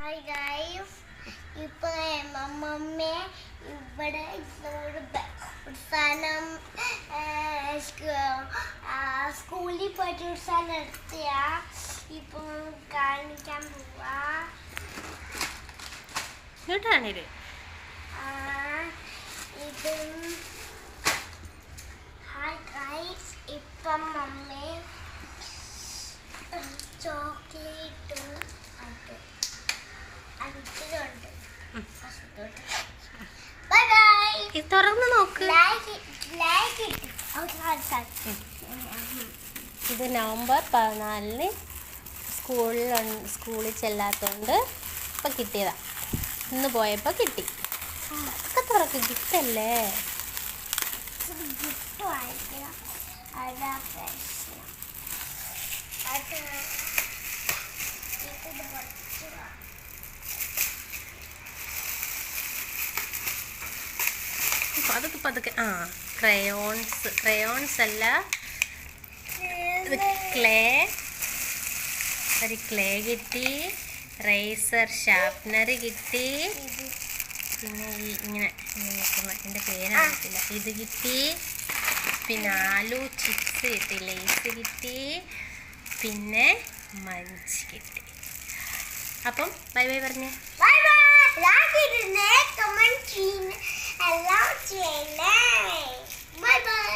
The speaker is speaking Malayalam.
Hi guys, ഇപ്പോൾ മമ്മ ഇവിടെ ഒരു സാധനം സ്കൂളിൽ പോയിട്ട് ഒരു സാധനം എടുത്തിയ ഇപ്പം കാണിക്കാൻ പോവാ. ഇത് ഹായ് ഗൈസ്, ഇപ്പം മമ്മ ചോക്ലേറ്റും തുറന്ന് നോക്ക്. ഇത് നവംബർ 14 സ്കൂളിൽ ചെല്ലാത്തോണ്ട് ഇപ്പം കിട്ടിയതാ. ഇന്ന് പോയപ്പോൾ കിട്ടി. ഒക്കെ തുറക്ക്, ഗിഫ്റ്റല്ലേ. പതുക്കെ ക്രയോൺസ് അല്ല, ഇത് ക്ലേ കിട്ടി, റേസർ ഷാർപ്നർ കിട്ടി, പിന്നെ ഇങ്ങനെ എൻ്റെ പേരറിയത്തില്ല, ഇത് കിട്ടി, പിന്നെ ആലു ചിപ്സ് കിട്ടി, ലേസ് കിട്ടി, പിന്നെ മഞ്ച് കിട്ടി. അപ്പം ബൈ ബൈ പറഞ്ഞേ. കമന്റ് ചെയ്യണേ, എല്ലാം ചെയ്യണേ. Bye bye.